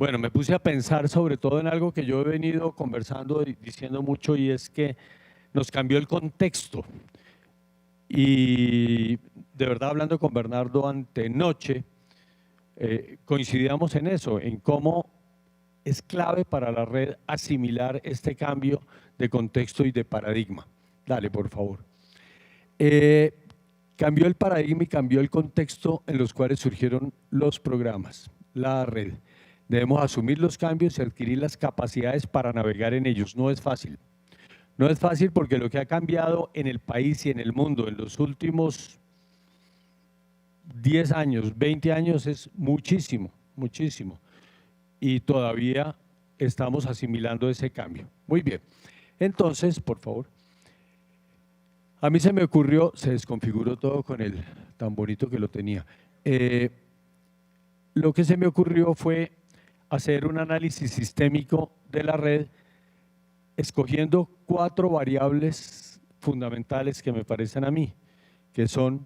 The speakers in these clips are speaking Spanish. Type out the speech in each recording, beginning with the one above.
Bueno, me puse a pensar sobre todo en algo que yo he venido conversando y diciendo mucho, y es que nos cambió el contexto. Y de verdad, hablando con Bernardo antenoche, coincidíamos en eso, en cómo es clave para la red asimilar este cambio de contexto y de paradigma. Dale, por favor. Cambió el paradigma y cambió el contexto en los cuales surgieron los programas, la red. Debemos asumir los cambios y adquirir las capacidades para navegar en ellos. No es fácil. No es fácil porque lo que ha cambiado en el país y en el mundo en los últimos 10 años, 20 años es muchísimo, muchísimo. Y todavía estamos asimilando ese cambio. Muy bien. Entonces, por favor. A mí se me ocurrió, se desconfiguró todo con el tan bonito que lo tenía. Lo que se me ocurrió fue hacer un análisis sistémico de la red, escogiendo 4 variables fundamentales que me parecen a mí, que son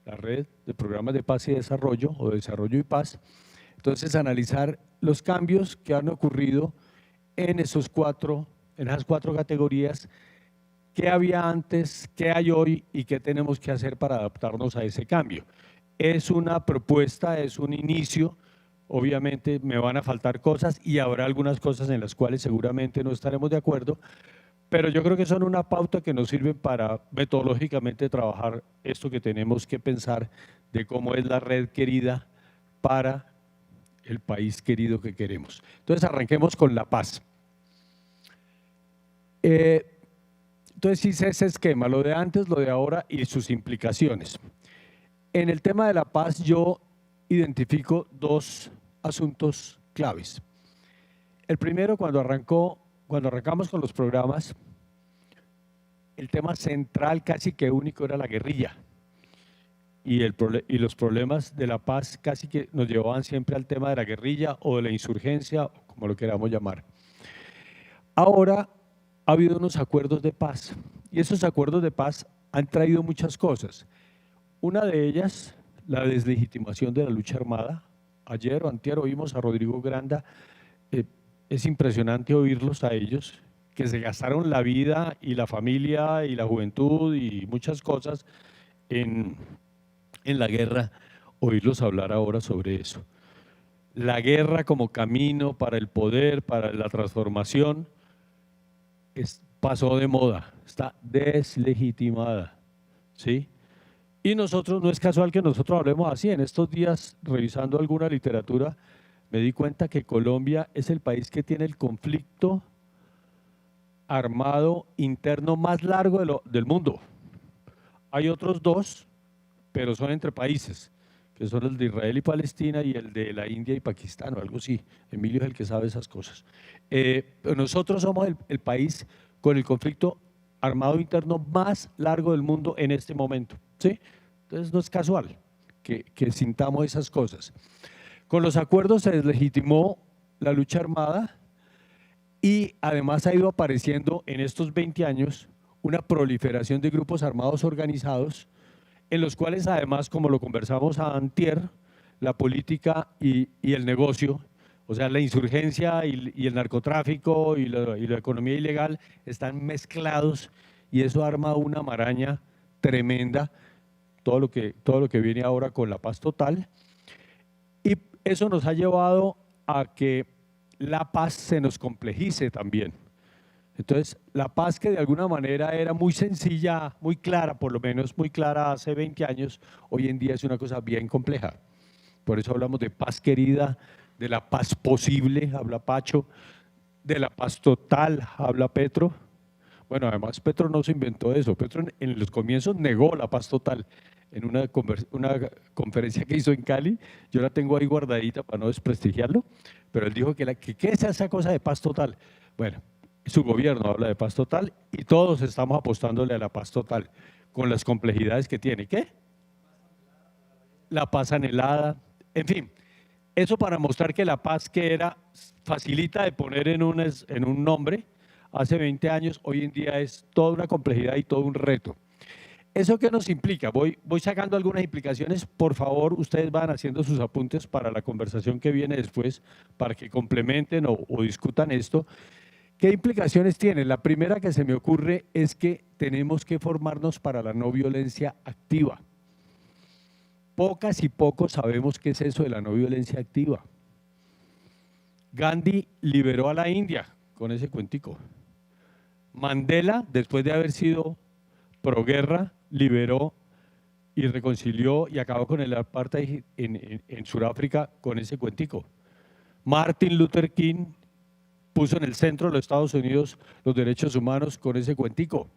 la red de programas de paz y desarrollo, o de desarrollo y paz. Entonces, analizar los cambios que han ocurrido en esas 4 categorías. ¿Qué había antes, qué hay hoy y qué tenemos que hacer para adaptarnos a ese cambio? Es una propuesta, es un inicio. Obviamente me van a faltar cosas y habrá algunas cosas en las cuales seguramente no estaremos de acuerdo, pero yo creo que son una pauta que nos sirve para metodológicamente trabajar esto que tenemos que pensar de cómo es la red querida para el país querido que queremos. Entonces arranquemos con la paz. Entonces hice ese esquema, lo de antes, lo de ahora y sus implicaciones. En el tema de la paz yo identifico 2 asuntos claves. El primero, cuando arrancamos con los programas, el tema central casi que único era la guerrilla. Y los problemas de la paz casi que nos llevaban siempre al tema de la guerrilla o de la insurgencia, como lo queramos llamar. Ahora ha habido unos acuerdos de paz y esos acuerdos de paz han traído muchas cosas. Una de ellas, la deslegitimación de la lucha armada. Ayer o antier oímos a Rodrigo Granda, es impresionante oírlos a ellos, que se gastaron la vida y la familia y la juventud y muchas cosas en la guerra, oírlos hablar ahora sobre eso. La guerra como camino para el poder, para la transformación, pasó de moda, está deslegitimada, ¿sí? Y nosotros, no es casual que nosotros hablemos así. En estos días, revisando alguna literatura, me di cuenta que Colombia es el país que tiene el conflicto armado interno más largo del mundo. Hay otros 2, pero son entre países, que son el de Israel y Palestina y el de la India y Pakistán o algo así. Emilio es el que sabe esas cosas. Pero nosotros somos el país con el conflicto armado interno más largo del mundo en este momento, ¿sí? Entonces no es casual que sintamos esas cosas. Con los acuerdos se deslegitimó la lucha armada y además ha ido apareciendo en estos 20 años una proliferación de grupos armados organizados en los cuales además, como lo conversamos antier, la política y el negocio, o sea, la insurgencia y el narcotráfico y la economía ilegal están mezclados y eso arma una maraña tremenda, todo lo que viene ahora con la paz total. Y eso nos ha llevado a que la paz se nos complejice también. Entonces, la paz que de alguna manera era muy sencilla, muy clara, por lo menos muy clara hace 20 años, hoy en día es una cosa bien compleja. Por eso hablamos de paz querida, de la paz posible, habla Pacho, de la paz total, habla Petro. Bueno, además Petro no se inventó eso, Petro en los comienzos negó la paz total. En una conferencia que hizo en Cali, yo la tengo ahí guardadita para no desprestigiarlo, pero él dijo que ¿qué es esa cosa de paz total? Bueno, su gobierno habla de paz total y todos estamos apostándole a la paz total, con las complejidades que tiene. ¿Qué? La paz anhelada, en fin. Eso para mostrar que la paz que era facilita de poner en un nombre hace 20 años, hoy en día es toda una complejidad y todo un reto. ¿Eso qué nos implica? Voy sacando algunas implicaciones. Por favor, ustedes van haciendo sus apuntes para la conversación que viene después, para que complementen o discutan esto. ¿Qué implicaciones tiene? La primera que se me ocurre es que tenemos que formarnos para la no violencia activa. Pocas y pocos sabemos qué es eso de la no violencia activa. Gandhi liberó a la India con ese cuentico. Mandela, después de haber sido proguerra, liberó y reconcilió y acabó con el apartheid en Sudáfrica con ese cuentico. Martin Luther King puso en el centro de los Estados Unidos los derechos humanos con ese cuentico,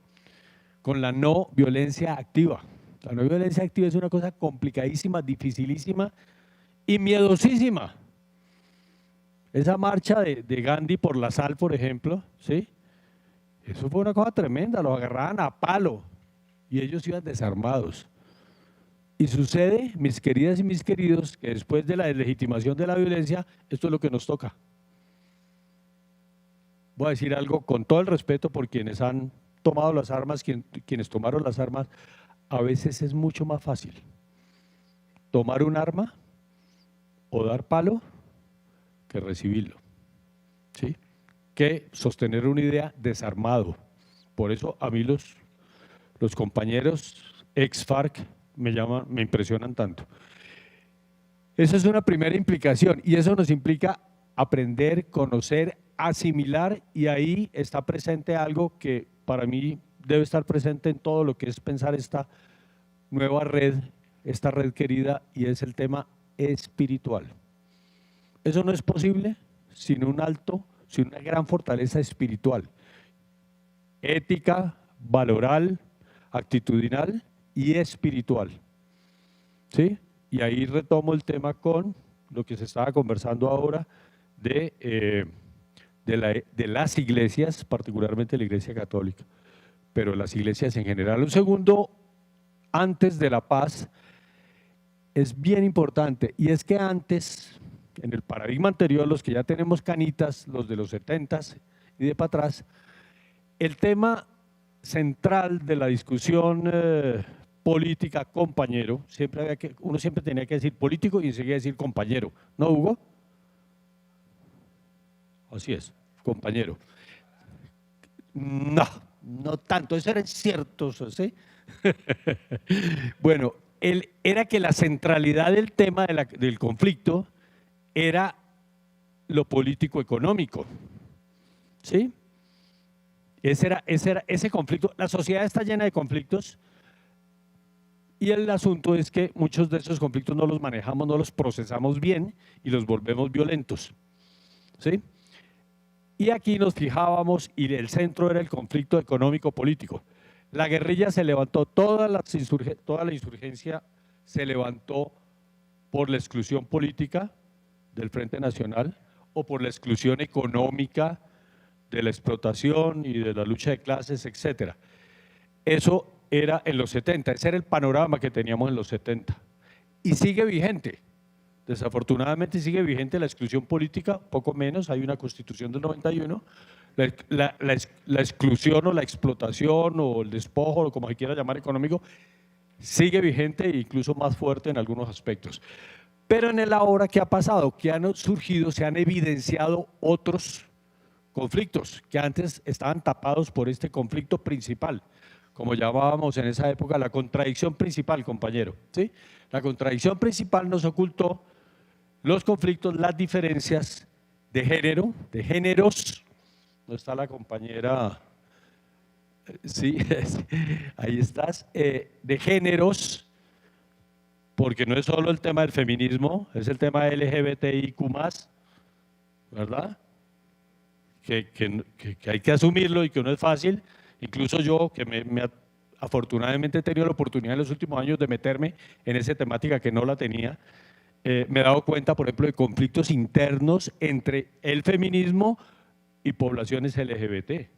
con la no violencia activa. La no violencia activa es una cosa complicadísima, dificilísima y miedosísima. Esa marcha de Gandhi por la sal, por ejemplo, ¿sí? Eso fue una cosa tremenda, los agarraban a palo y ellos iban desarmados. Y sucede, mis queridas y mis queridos, que después de la deslegitimación de la violencia, esto es lo que nos toca. Voy a decir algo con todo el respeto por quienes han tomado las armas, quienes tomaron las armas. A veces es mucho más fácil tomar un arma o dar palo que recibirlo, ¿sí? Que sostener una idea desarmado. Por eso a mí los compañeros ex-FARC me impresionan tanto. Esa es una primera implicación y eso nos implica aprender, conocer, asimilar, y ahí está presente algo que para mí debe estar presente en todo lo que es pensar esta nueva red, esta red querida, y es el tema espiritual. Eso no es posible sin un alto, sin una gran fortaleza espiritual, ética, valoral, actitudinal y espiritual, ¿sí? Y ahí retomo el tema con lo que se estaba conversando ahora de las iglesias, particularmente la Iglesia Católica, pero las iglesias en general. Un segundo, antes de la paz, es bien importante, y es que antes, en el paradigma anterior, los que ya tenemos canitas, los de los 70s y de para atrás, el tema central de la discusión política, compañero, uno siempre tenía que decir político y enseguida decir compañero, ¿no, Hugo? Así es, compañero. No tanto, eso era cierto, ¿sí? Bueno, era que la centralidad del tema del conflicto era lo político-económico, ¿sí? Ese conflicto. La sociedad está llena de conflictos y el asunto es que muchos de esos conflictos no los manejamos, no los procesamos bien y los volvemos violentos, ¿sí? Y aquí nos fijábamos y el centro era el conflicto económico-político. La guerrilla se levantó, toda la insurgencia se levantó por la exclusión política del Frente Nacional o por la exclusión económica de la explotación y de la lucha de clases, etc. Eso era en los 70, ese era el panorama que teníamos en los 70. Y sigue vigente. Desafortunadamente sigue vigente la exclusión política, poco menos, hay una constitución del 91, la exclusión o la explotación o el despojo, o como se quiera llamar económico, sigue vigente e incluso más fuerte en algunos aspectos. Pero en el ahora, ¿qué ha pasado? Que han surgido, se han evidenciado otros conflictos que antes estaban tapados por este conflicto principal, como llamábamos en esa época la contradicción principal, compañero, ¿sí? La contradicción principal nos ocultó los conflictos, las diferencias de género, de géneros. No está la compañera, sí, ahí estás, de géneros, porque no es solo el tema del feminismo, es el tema LGBTIQ+, ¿verdad? Que hay que asumirlo y que no es fácil. Incluso yo, que afortunadamente he tenido la oportunidad en los últimos años de meterme en esa temática que no la tenía, me he dado cuenta, por ejemplo, de conflictos internos entre el feminismo y poblaciones LGBT.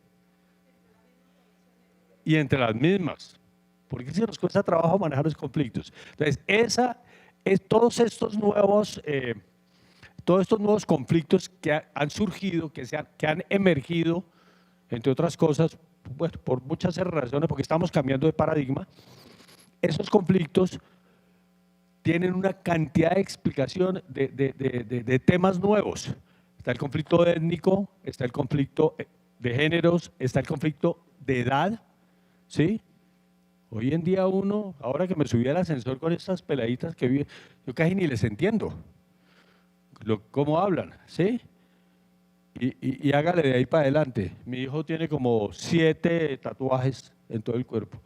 Y entre las mismas. Porque si nos cuesta trabajo manejar los conflictos. Entonces, todos estos nuevos conflictos que han surgido, que han emergido, entre otras cosas, bueno, por muchas razones, porque estamos cambiando de paradigma, esos conflictos tienen una cantidad de explicación de temas nuevos. Está el conflicto étnico, está el conflicto de géneros, está el conflicto de edad, ¿sí? Hoy en día uno, ahora que me subí al ascensor con estas peladitas que vi, yo casi ni les entiendo cómo hablan, ¿sí? Y hágale de ahí para adelante. Mi hijo tiene como 7 tatuajes en todo el cuerpo.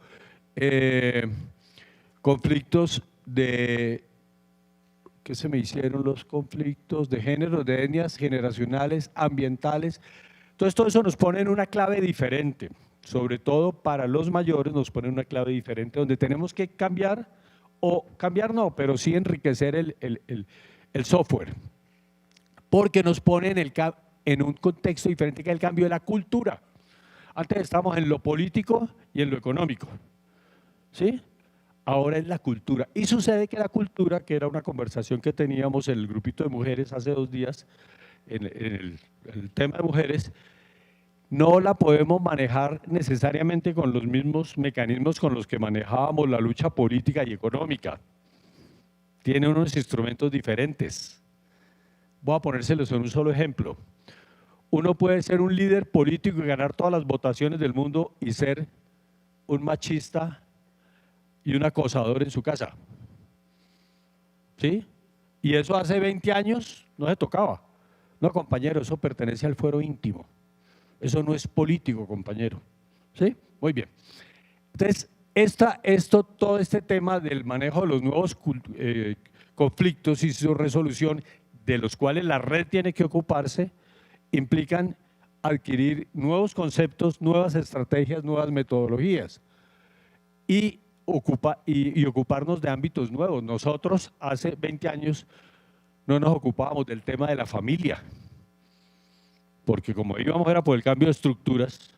Conflictos de, ¿qué se me hicieron? Los conflictos de género, de etnias, generacionales, ambientales. Entonces todo eso nos pone en una clave diferente, sobre todo para los mayores nos pone en una clave diferente donde tenemos que cambiar, o cambiar no, pero sí enriquecer el software, porque nos pone en un contexto diferente que es el cambio de la cultura. Antes estábamos en lo político y en lo económico, ¿sí? Ahora es la cultura. Y sucede que la cultura, que era una conversación que teníamos en el grupito de mujeres hace 2 días, en el tema de mujeres, no la podemos manejar necesariamente con los mismos mecanismos con los que manejábamos la lucha política y económica. Tiene unos instrumentos diferentes. Voy a ponérselos en un solo ejemplo. Uno puede ser un líder político y ganar todas las votaciones del mundo y ser un machista y un acosador en su casa. ¿Sí? Y eso hace 20 años no se tocaba. No, compañero, eso pertenece al fuero íntimo. Eso no es político, compañero. ¿Sí? Muy bien. Entonces, todo este tema del manejo de los nuevos conflictos y su resolución, de los cuales la red tiene que ocuparse, implican adquirir nuevos conceptos, nuevas estrategias, nuevas metodologías y ocuparnos de ámbitos nuevos. Nosotros hace 20 años no nos ocupábamos del tema de la familia, porque como íbamos era por el cambio de estructuras,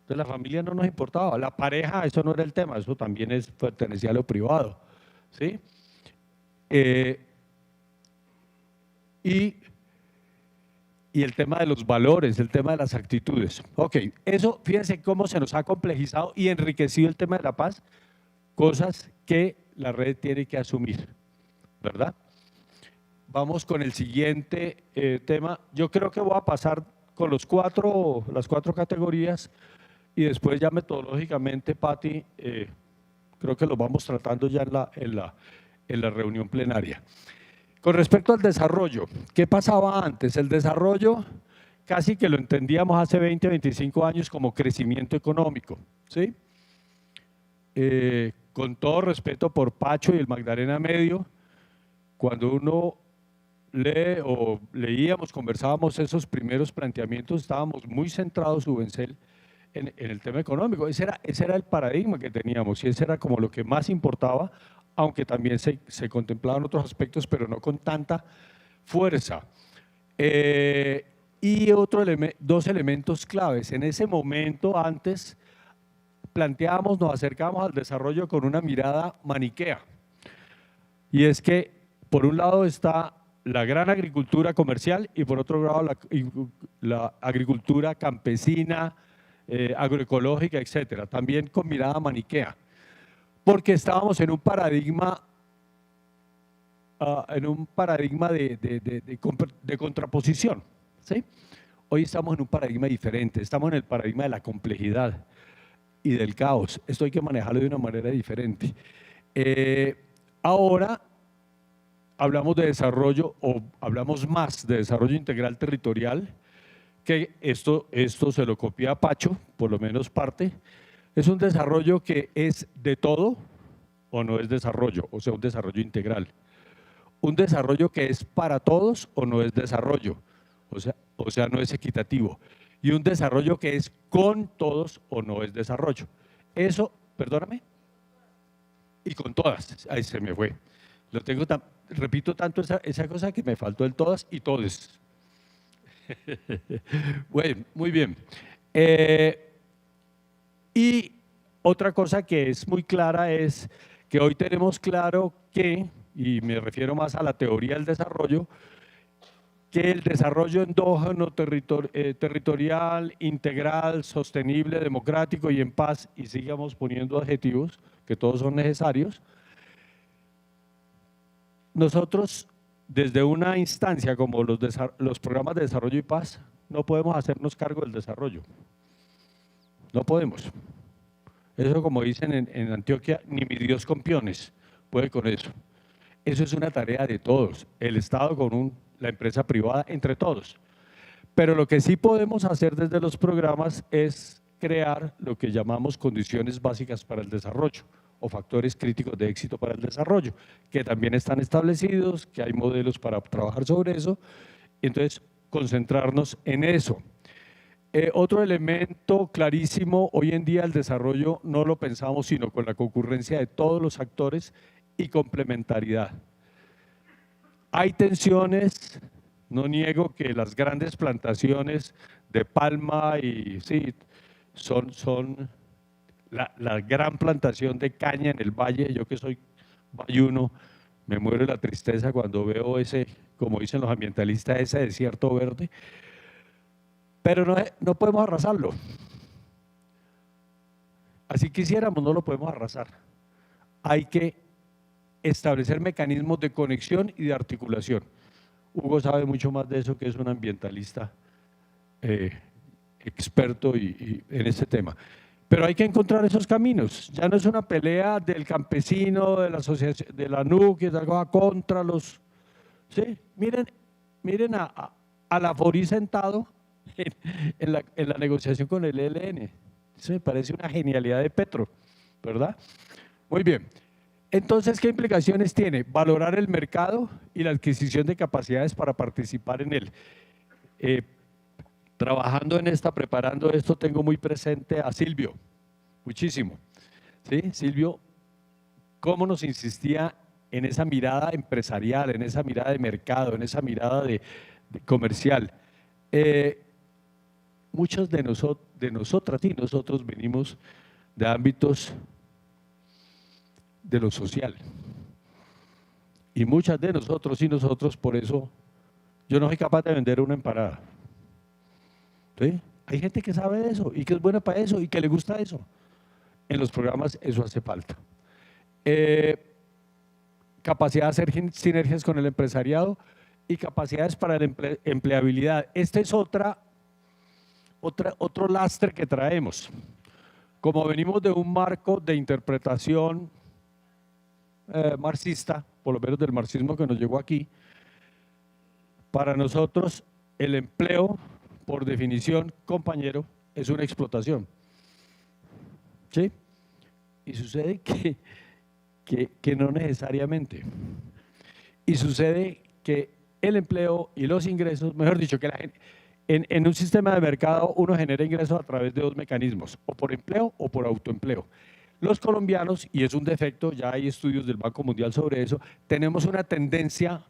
entonces la familia no nos importaba, la pareja, eso no era el tema, eso también pertenecía a lo privado, ¿sí? Y el tema de los valores, el tema de las actitudes. Ok, eso, fíjense cómo se nos ha complejizado y enriquecido el tema de la paz, cosas que la red tiene que asumir, ¿verdad? Vamos con el siguiente tema. Yo creo que voy a pasar con las 4 categorías y después ya metodológicamente, Patti, creo que lo vamos tratando ya en la reunión plenaria. Con respecto al desarrollo, ¿qué pasaba antes? El desarrollo casi que lo entendíamos hace 20, 25 años como crecimiento económico, ¿sí? Con todo respeto por Pacho y el Magdalena Medio, cuando uno lee o leíamos, conversábamos esos primeros planteamientos, estábamos muy centrados, Ubencel, en el tema económico. Ese era el paradigma que teníamos y ese era como lo que más importaba, aunque también se contemplaban otros aspectos, pero no con tanta fuerza. Y dos elementos claves. En ese momento, antes, planteábamos, nos acercábamos al desarrollo con una mirada maniquea. Y es que, por un lado está la gran agricultura comercial y por otro lado la agricultura campesina, agroecológica, etcétera, también con mirada maniquea, porque estábamos en un paradigma de contraposición, ¿sí? Hoy estamos en un paradigma diferente, estamos en el paradigma de la complejidad y del caos. Esto hay que manejarlo de una manera diferente. Ahora hablamos de desarrollo, o hablamos más de desarrollo integral territorial, que esto se lo copia a Pacho, por lo menos parte. Es un desarrollo que es de todo o no es desarrollo, o sea, un desarrollo integral. Un desarrollo que es para todos o no es desarrollo, o sea, no es equitativo. Y un desarrollo que es con todos o no es desarrollo. Eso, perdóname, y con todas, ahí se me fue. Lo tengo repito tanto esa cosa que me faltó el todas y todes. Bueno, muy bien. Y otra cosa que es muy clara es que hoy tenemos claro que, y me refiero más a la teoría del desarrollo, que el desarrollo endógeno, territorial, integral, sostenible, democrático y en paz, y sigamos poniendo adjetivos, que todos son necesarios. Nosotros, desde una instancia como los programas de desarrollo y paz, no podemos hacernos cargo del desarrollo. No podemos. Eso, como dicen en Antioquia, ni mi Dios con piones puede con eso. Eso es una tarea de todos, el Estado con la empresa privada, entre todos. Pero lo que sí podemos hacer desde los programas es crear lo que llamamos condiciones básicas para el desarrollo o factores críticos de éxito para el desarrollo, que también están establecidos, que hay modelos para trabajar sobre eso, y entonces concentrarnos en eso. Otro elemento clarísimo, hoy en día el desarrollo no lo pensamos sino con la concurrencia de todos los actores y complementariedad. Hay tensiones, no niego que las grandes plantaciones de palma y sí, son la gran plantación de caña en el valle. Yo que soy bayuno, me muero de la tristeza cuando veo ese, como dicen los ambientalistas, ese desierto verde. Pero no podemos arrasarlo. Así quisiéramos, no lo podemos arrasar. Hay que establecer mecanismos de conexión y de articulación. Hugo sabe mucho más de eso, que es un ambientalista experto en este tema. Pero hay que encontrar esos caminos. Ya no es una pelea del campesino, de la asociación, de la NUC, que es algo contra los… ¿sí? Miren a la Fori sentado en la negociación con el ELN. Eso me parece una genialidad de Petro, ¿verdad? Muy bien. Entonces, ¿qué implicaciones tiene? Valorar el mercado y la adquisición de capacidades para participar en él. Trabajando en preparando esto, tengo muy presente a Silvio, muchísimo. ¿Sí? Silvio, cómo nos insistía en esa mirada empresarial, en esa mirada de mercado, en esa mirada de comercial. Muchos de nosotras y nosotros venimos de ámbitos de lo social. Y muchas de nosotros y nosotros, por eso, yo no soy capaz de vender una empanada. ¿Sí? Hay gente que sabe eso y que es buena para eso y que le gusta eso. En los programas eso hace falta. Capacidad de hacer sinergias con el empresariado y capacidades para la empleabilidad. Este es otro lastre que traemos. Como venimos de un marco de interpretación marxista, por lo menos del marxismo que nos llegó aquí, para nosotros el empleo, por definición, compañero, es una explotación. ¿Sí? Y sucede que no necesariamente. Y sucede que el empleo y los ingresos, mejor dicho, que en un sistema de mercado uno genera ingresos a través de dos mecanismos, o por empleo o por autoempleo. Los colombianos, y es un defecto, ya hay estudios del Banco Mundial sobre eso, tenemos una tendencia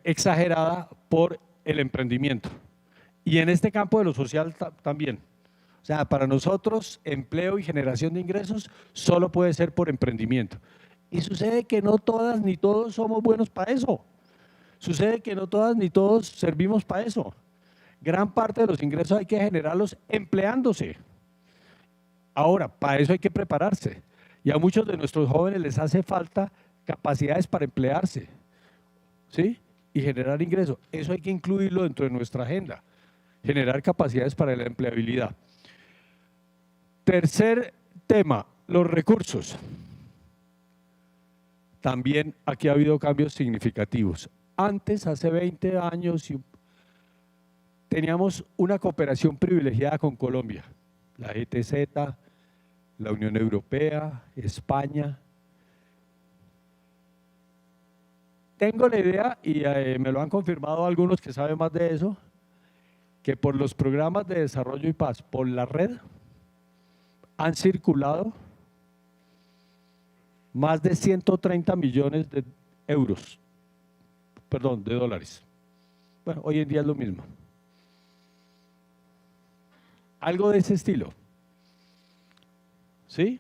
exagerada por el emprendimiento. Y en este campo de lo social también. O sea, para nosotros, empleo y generación de ingresos solo puede ser por emprendimiento. Y sucede que no todas ni todos somos buenos para eso. Sucede que no todas ni todos servimos para eso. Gran parte de los ingresos hay que generarlos empleándose. Ahora, para eso hay que prepararse. Y a muchos de nuestros jóvenes les hace falta capacidades para emplearse, ¿sí? Y generar ingresos. Eso hay que incluirlo dentro de nuestra agenda. Generar capacidades para la empleabilidad. Tercer tema, los recursos. También aquí ha habido cambios significativos. Antes, hace 20 años, teníamos una cooperación privilegiada con Colombia, la ETZ, la Unión Europea, España. Tengo la idea, y me lo han confirmado algunos que saben más de eso, que por los programas de desarrollo y paz, por la red, han circulado más de 130 millones de euros, perdón, de dólares. Bueno, hoy en día es lo mismo. Algo de ese estilo. ¿Sí?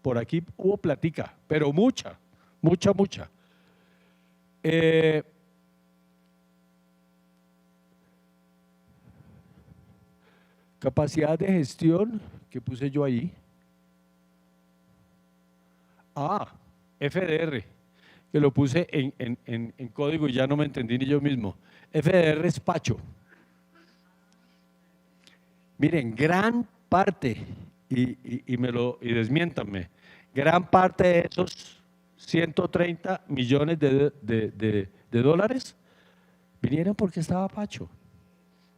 Por aquí hubo plática, pero mucha. Capacidad de gestión que puse yo ahí. Ah, FDR, que lo puse en código y ya no me entendí ni yo mismo. FDR es Pacho. Miren, gran parte, y desmiéntanme, gran parte de esos 130 millones de dólares vinieron porque estaba Pacho,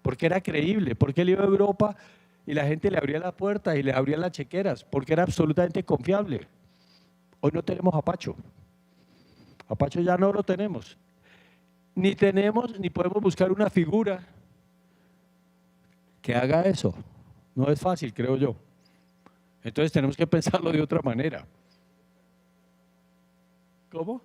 porque era creíble, porque él iba a Europa y la gente le abría la puerta y le abría las chequeras, porque era absolutamente confiable. Hoy no tenemos a Pacho. A Pacho ya no lo tenemos. Ni tenemos, ni podemos buscar una figura que haga eso. No es fácil, creo yo. Entonces tenemos que pensarlo de otra manera. ¿Cómo?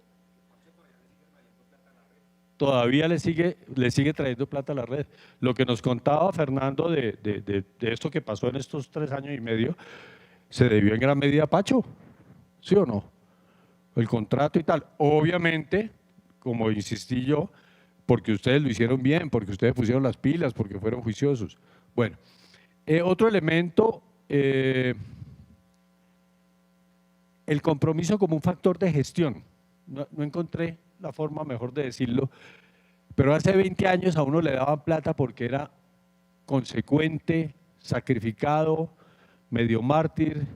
Todavía le sigue trayendo plata a la red. Lo que nos contaba Fernando de esto que pasó en estos 3 años y medio, se debió en gran medida a Pacho, ¿sí o no? El contrato y tal. Obviamente, como insistí yo, porque ustedes lo hicieron bien, porque ustedes pusieron las pilas, porque fueron juiciosos. Bueno, otro elemento, el compromiso como un factor de gestión. No encontré la forma mejor de decirlo, pero hace 20 años a uno le daban plata porque era consecuente, sacrificado, medio mártir,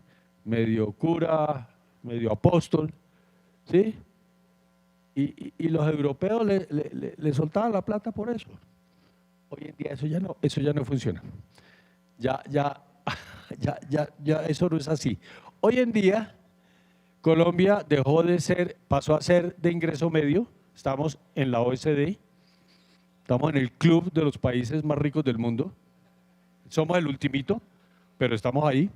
medio cura, medio apóstol, ¿sí? Y los europeos le soltaban la plata por eso. Hoy en día eso ya no funciona. Ya eso no es así. Hoy en día Colombia pasó a ser de ingreso medio, estamos en la OECD, estamos en el club de los países más ricos del mundo, somos el ultimito, pero estamos ahí.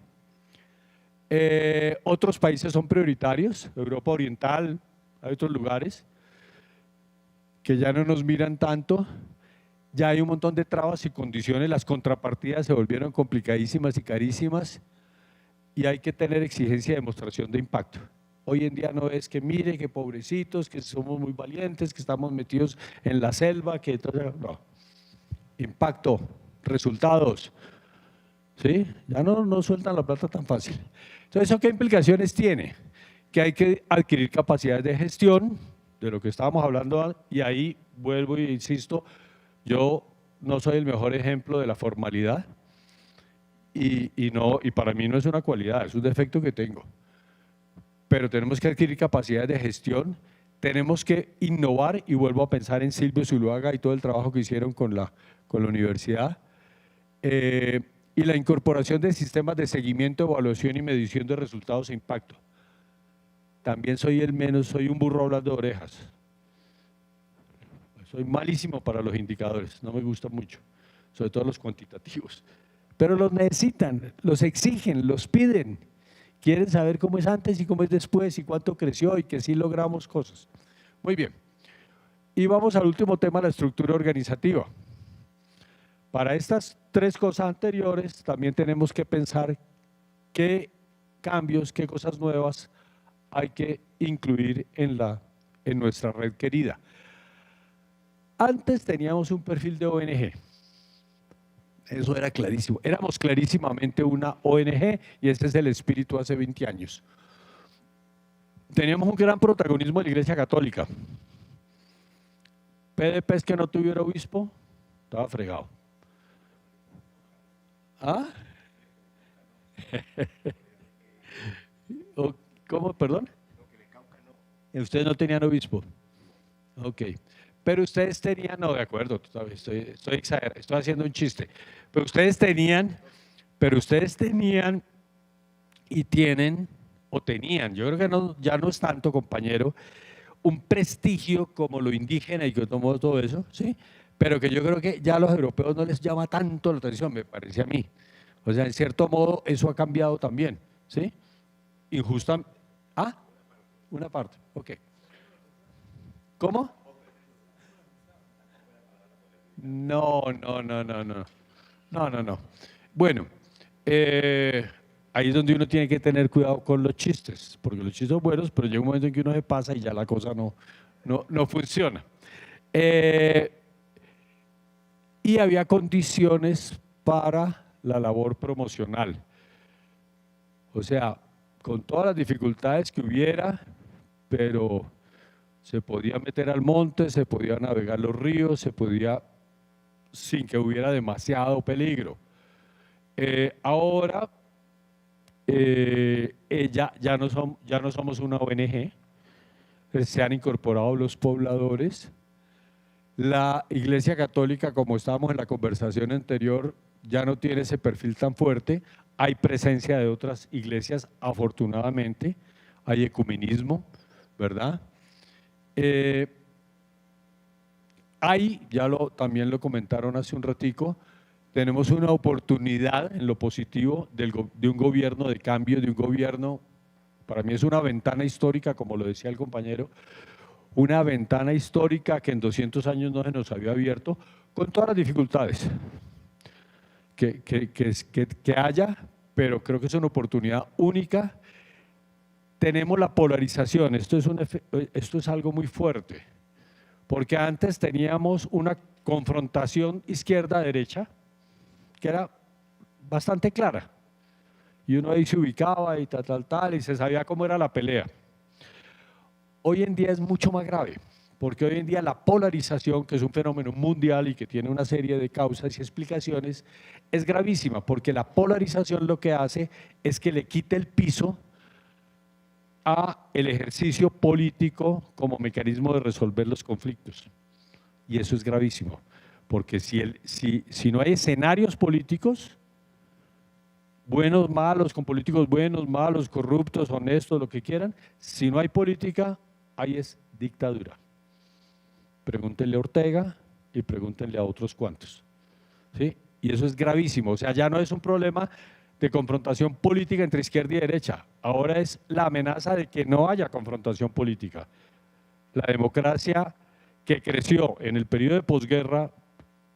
Otros países son prioritarios, Europa Oriental, hay otros lugares que ya no nos miran tanto, ya hay un montón de trabas y condiciones, las contrapartidas se volvieron complicadísimas y carísimas y hay que tener exigencia de demostración de impacto. Hoy en día no es que mire, que pobrecitos, que somos muy valientes, que estamos metidos en la selva, que todo, no. Impacto, resultados, ¿sí? Ya no sueltan la plata tan fácil. Entonces, ¿eso qué implicaciones tiene? Que hay que adquirir capacidades de gestión, de lo que estábamos hablando, y ahí vuelvo e insisto, yo no soy el mejor ejemplo de la formalidad y para mí no es una cualidad, es un defecto que tengo. Pero tenemos que adquirir capacidades de gestión, tenemos que innovar y vuelvo a pensar en Silvio Zuluaga y todo el trabajo que hicieron con la universidad. Y la incorporación de sistemas de seguimiento, evaluación y medición de resultados e impacto. También soy un burro hablando de orejas. Soy malísimo para los indicadores, no me gusta mucho, sobre todo los cuantitativos. Pero los necesitan, los exigen, los piden. Quieren saber cómo es antes y cómo es después y cuánto creció y que sí logramos cosas. Muy bien. Y vamos al último tema, la estructura organizativa. Para estas 3 cosas anteriores también tenemos que pensar qué cambios, qué cosas nuevas hay que incluir en nuestra red querida. Antes teníamos un perfil de ONG, eso era clarísimo, éramos clarísimamente una ONG y ese es el espíritu hace 20 años. Teníamos un gran protagonismo en la Iglesia Católica. PDPs que no tuviera obispo, estaba fregado. ¿Ah? ¿Cómo? ¿Perdón? Ustedes no tenían obispo. Ok. Pero ustedes tenían, no, de acuerdo, estoy exagerando, estoy haciendo un chiste. Pero ustedes tenían y tienen, o tenían, yo creo que no, ya no es tanto, compañero, un prestigio como lo indígena y que tomó todo eso, ¿sí? Pero que yo creo que ya a los europeos no les llama tanto la atención, me parece a mí. O sea, en cierto modo, eso ha cambiado también, ¿sí? Injusta. ¿Ah? Una parte, ok. ¿Cómo? No. No. Bueno, ahí es donde uno tiene que tener cuidado con los chistes, porque los chistes son buenos, pero llega un momento en que uno se pasa y ya la cosa no funciona. Y había condiciones para la labor promocional. O sea, con todas las dificultades que hubiera, pero se podía meter al monte, se podía navegar los ríos, se podía sin que hubiera demasiado peligro. Ahora ya no somos una ONG, se han incorporado los pobladores. La Iglesia Católica, como estábamos en la conversación anterior, ya no tiene ese perfil tan fuerte. Hay presencia de otras iglesias, afortunadamente, hay ecumenismo, ¿verdad? También lo comentaron hace un ratico, tenemos una oportunidad en lo positivo de un gobierno de cambio, de un gobierno, para mí es una ventana histórica, como lo decía el compañero, una ventana histórica que en 200 años no se nos había abierto, con todas las dificultades que haya, pero creo que es una oportunidad única. Tenemos la polarización, esto es algo muy fuerte, porque antes teníamos una confrontación izquierda-derecha que era bastante clara, y uno ahí se ubicaba y tal, y se sabía cómo era la pelea. Hoy en día es mucho más grave, porque hoy en día la polarización, que es un fenómeno mundial y que tiene una serie de causas y explicaciones, es gravísima, porque la polarización lo que hace es que le quite el piso a el ejercicio político como mecanismo de resolver los conflictos. Y eso es gravísimo, porque si no hay escenarios políticos, buenos, malos, con políticos buenos, malos, corruptos, honestos, lo que quieran, si no hay política, ahí es dictadura. Pregúntenle a Ortega y pregúntenle a otros cuantos, ¿sí? Y eso es gravísimo, o sea, ya no es un problema de confrontación política entre izquierda y derecha, ahora es la amenaza de que no haya confrontación política. La democracia que creció en el periodo de posguerra,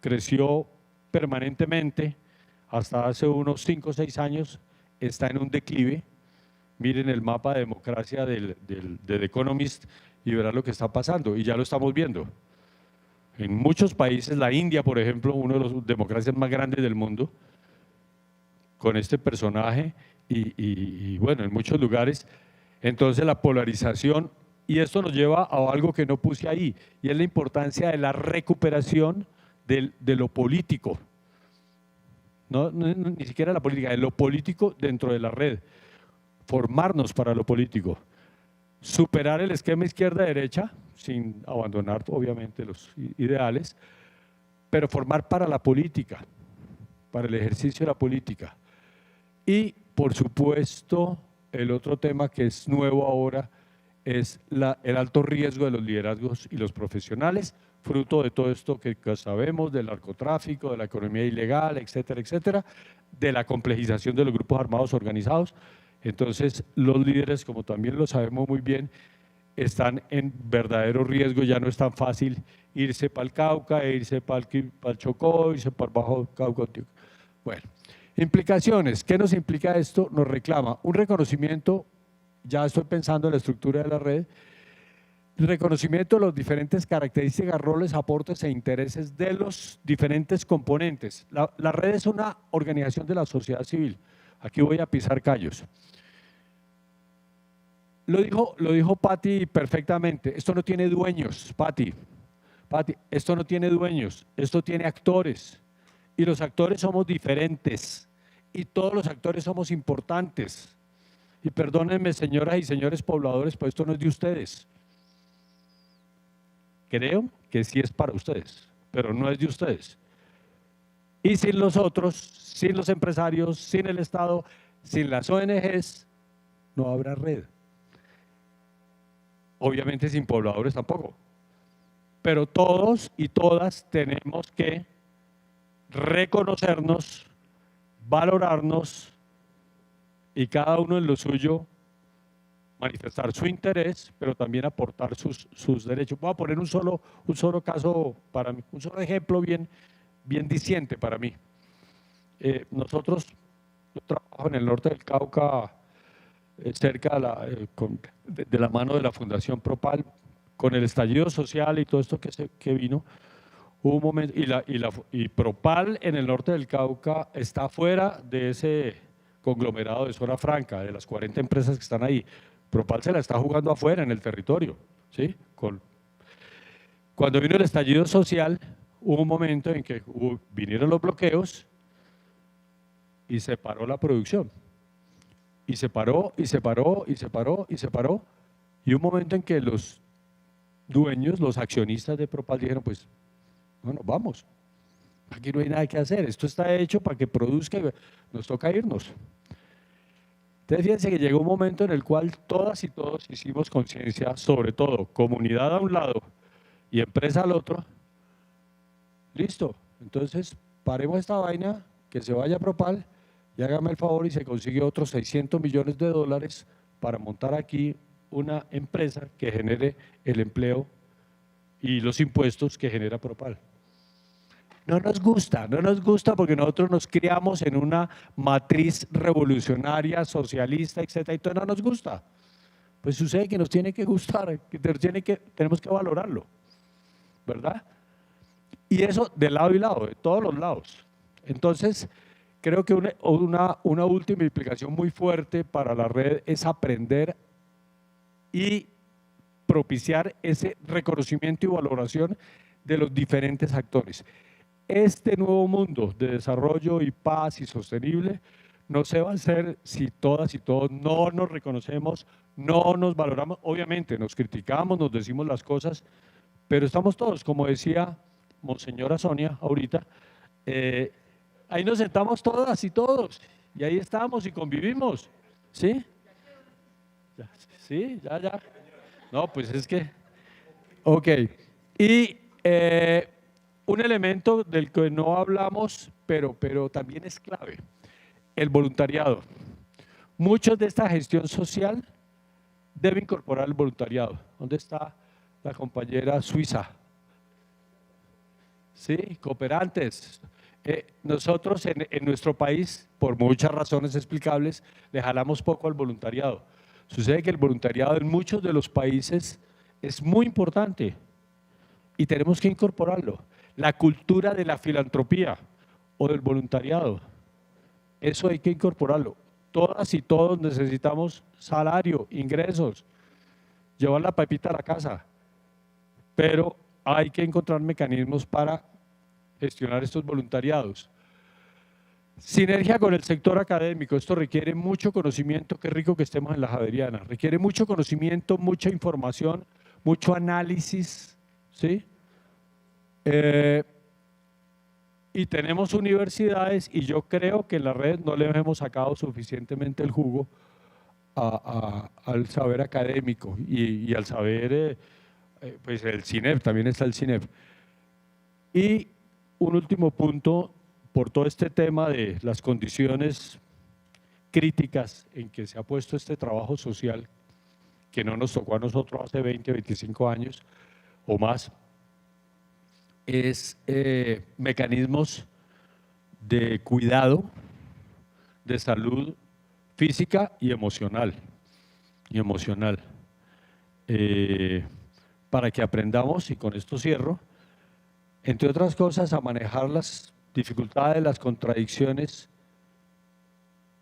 creció permanentemente hasta hace unos 5 o 6 años, está en un declive. Miren el mapa de democracia de The Economist y verán lo que está pasando, y ya lo estamos viendo. En muchos países, la India, por ejemplo, una de las democracias más grandes del mundo, con este personaje, y bueno, en muchos lugares, entonces la polarización, y esto nos lleva a algo que no puse ahí, y es la importancia de la recuperación de lo político, ni siquiera la política, de lo político dentro de la red, formarnos para lo político, superar el esquema izquierda-derecha, sin abandonar obviamente los ideales, pero formar para la política, para el ejercicio de la política. Y por supuesto, el otro tema que es nuevo ahora es el alto riesgo de los liderazgos y los profesionales, fruto de todo esto que sabemos, del narcotráfico, de la economía ilegal, etcétera, etcétera, de la complejización de los grupos armados organizados. Entonces, los líderes, como también lo sabemos muy bien, están en verdadero riesgo, ya no es tan fácil irse para el Cauca, irse para el Chocó, irse para el Bajo Cauca. Bueno, implicaciones, ¿qué nos implica esto? Nos reclama un reconocimiento, ya estoy pensando en la estructura de la red, reconocimiento de las diferentes características, roles, aportes e intereses de los diferentes componentes. La red es una organización de la sociedad civil. Aquí voy a pisar callos. Lo dijo Patti perfectamente, esto no tiene dueños, Patti, esto no tiene dueños, esto tiene actores, y los actores somos diferentes, y todos los actores somos importantes. Y perdónenme, señoras y señores pobladores, pues esto no es de ustedes. Creo que sí es para ustedes, pero no es de ustedes. Y sin los otros, sin los empresarios, sin el Estado, sin las ONGs, no habrá red. Obviamente sin pobladores tampoco. Pero todos y todas tenemos que reconocernos, valorarnos y cada uno en lo suyo manifestar su interés, pero también aportar sus derechos. Voy a poner un solo caso para mí, un solo ejemplo bien diciente para mí. Yo trabajo en el norte del Cauca, cerca de la mano de la Fundación Propal, con el estallido social y todo esto que vino, hubo un momento, y Propal en el norte del Cauca está fuera de ese conglomerado de zona franca, de las 40 empresas que están ahí. Propal se la está jugando afuera, en el territorio, ¿sí? Cuando vino el estallido social, hubo un momento en que vinieron los bloqueos y se paró la producción. Y se paró, y se paró, y se paró, y se paró. Y un momento en que los dueños, los accionistas de Propal dijeron, pues, bueno, vamos, aquí no hay nada que hacer, esto está hecho para que produzca y nos toca irnos. Entonces fíjense que llegó un momento en el cual todas y todos hicimos conciencia, sobre todo comunidad a un lado y empresa al otro. Listo, entonces paremos esta vaina, que se vaya a Propal y hágame el favor y se consigue otros 600 millones de dólares para montar aquí una empresa que genere el empleo y los impuestos que genera Propal. No nos gusta porque nosotros nos criamos en una matriz revolucionaria, socialista, etcétera, y entonces no nos gusta. Pues sucede que nos tiene que gustar, que tenemos que valorarlo, ¿verdad? Y eso de lado y lado, de todos los lados. Entonces, creo que una última implicación muy fuerte para la red es aprender y propiciar ese reconocimiento y valoración de los diferentes actores. Este nuevo mundo de desarrollo y paz y sostenible no se va a hacer si todas y todos no nos reconocemos, no nos valoramos. Obviamente nos criticamos, nos decimos las cosas, pero estamos todos, como decía Monseñora Sonia ahorita, ahí nos sentamos todas y todos, y ahí estamos y convivimos, ¿sí? Sí, ya. No, pues es que, ok. Y un elemento del que no hablamos, pero también es clave, el voluntariado. Muchos de esta gestión social debe incorporar el voluntariado. ¿Dónde está la compañera suiza? Sí, cooperantes. Nosotros en nuestro país, por muchas razones explicables, le jalamos poco al voluntariado. Sucede que el voluntariado en muchos de los países es muy importante y tenemos que incorporarlo. La cultura de la filantropía o del voluntariado, eso hay que incorporarlo. Todas y todos necesitamos salario, ingresos, llevar la pepita a la casa, pero hay que encontrar mecanismos para gestionar estos voluntariados. Sinergia con el sector académico, esto requiere mucho conocimiento, qué rico que estemos en la Javeriana, requiere mucho conocimiento, mucha información, mucho análisis, ¿sí? Y tenemos universidades y yo creo que en la red no le hemos sacado suficientemente el jugo al saber académico y al saber, pues el CINEP, también está el CINEP. Y un último punto, por todo este tema de las condiciones críticas en que se ha puesto este trabajo social, que no nos tocó a nosotros hace 20 o 25 años o más, es mecanismos de cuidado, de salud física y emocional. Para que aprendamos, y con esto cierro, entre otras cosas, a manejar las dificultades, las contradicciones,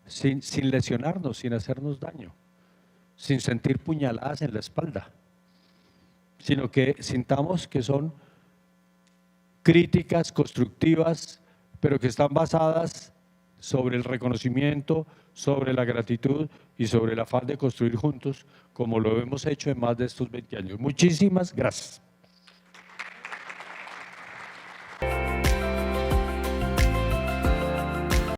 sin lesionarnos, sin hacernos daño, sin sentir puñaladas en la espalda, sino que sintamos que son críticas constructivas, pero que están basadas sobre el reconocimiento, sobre la gratitud y sobre el afán de construir juntos, como lo hemos hecho en más de estos 20 años. Muchísimas gracias.